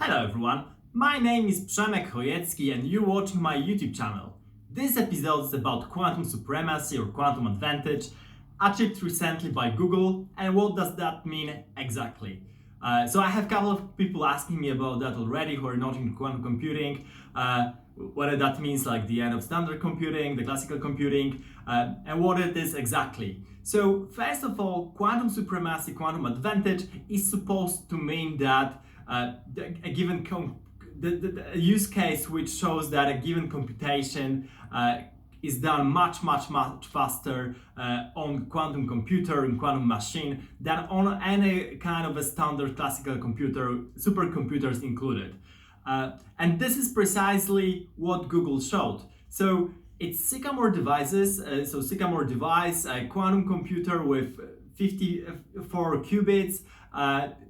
Hello everyone, my name is Przemek Chojecki and you're watching my YouTube channel. This episode is about quantum supremacy or quantum advantage achieved recently by Google, and what does that mean exactly. So I have a couple of people asking me about that already who are not in quantum computing, whether that means like the end of standard computing, the classical computing, and what it is exactly. So first of all, quantum supremacy, quantum advantage is supposed to mean that a given the use case which shows that a given computation is done much faster on quantum computer and quantum machine than on any kind of a standard classical computer, supercomputers included. And this is precisely what Google showed. So it's Sycamore devices, so Sycamore device, a quantum computer with 54 qubits,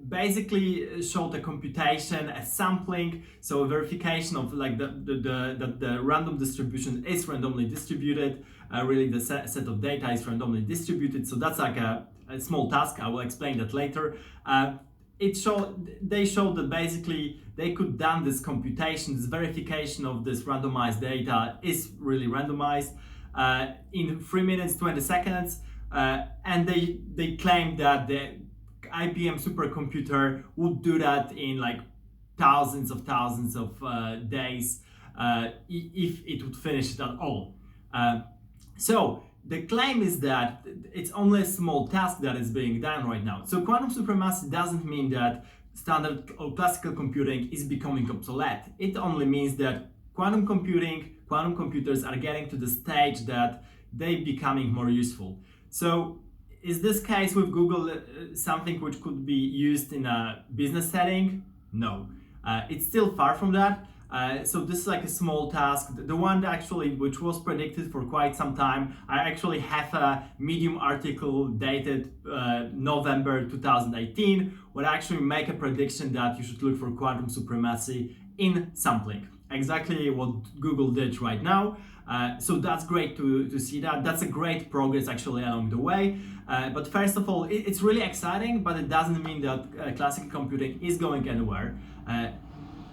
basically showed a computation, a sampling, so a verification of like the random distribution is randomly distributed, really the set of data is randomly distributed, so that's like a small task. I will explain that later. They showed that basically they could done this computation, this verification of this randomized data is really randomized in 3 minutes 20 seconds, and they claimed that the IBM supercomputer would do that in like thousands of days if it would finish it at all. So the claim is that it's only a small task that is being done right now. So quantum supremacy doesn't mean that standard or classical computing is becoming obsolete. It only means that quantum computers are getting to the stage that they're becoming more useful. So is this case with Google something which could be used in a business setting? No, it's still far from that. So this is like a small task. The one that actually which was predicted for quite some time. I actually have a Medium article dated November 2018 where I actually make a prediction that you should look for quantum supremacy in sampling. Exactly what Google did right now. So that's great to see that. That's a great progress actually along the way. But first of all, it's really exciting, but it doesn't mean that classical computing is going anywhere.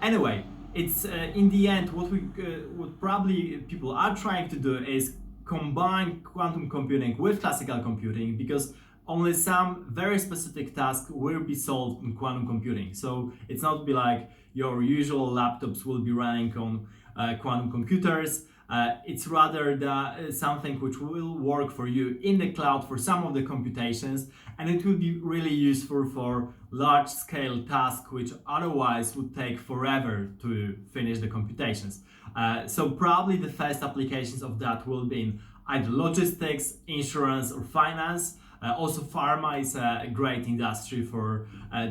Anyway, it's in the end what probably people are trying to do is combine quantum computing with classical computing, because only some very specific tasks will be solved in quantum computing. So it's not be like your usual laptops will be running on quantum computers. It's rather something which will work for you in the cloud for some of the computations, and it will be really useful for large-scale tasks which otherwise would take forever to finish the computations. So probably the first applications of that will be in either logistics, insurance, or finance. Also, pharma is a great industry for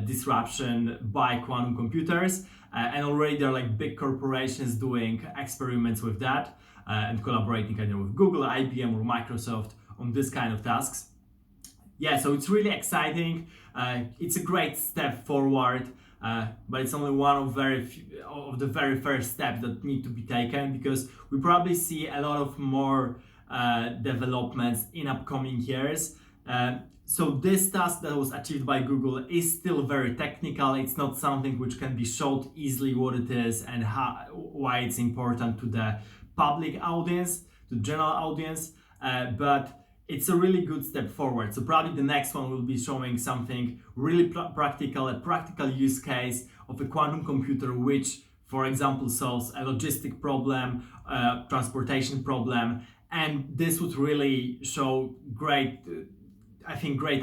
disruption by quantum computers, and already there are like big corporations doing experiments with that and collaborating either with Google, IBM, or Microsoft on this kind of tasks. Yeah, so it's really exciting. It's a great step forward, but it's only one of the very first steps that need to be taken, because we probably see a lot of more developments in upcoming years. So this task that was achieved by Google is still very technical. It's not something which can be showed easily what it is and why it's important to the public audience, to the general audience, but it's a really good step forward. So probably the next one will be showing something really practical, a practical use case of a quantum computer which, for example, solves a logistic problem, transportation problem, and this would really show great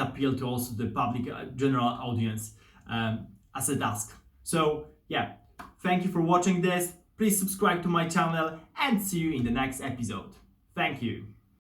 appeal to also the public general audience as a task. So yeah, thank you for watching this. Please subscribe to my channel and see you in the next episode. Thank you.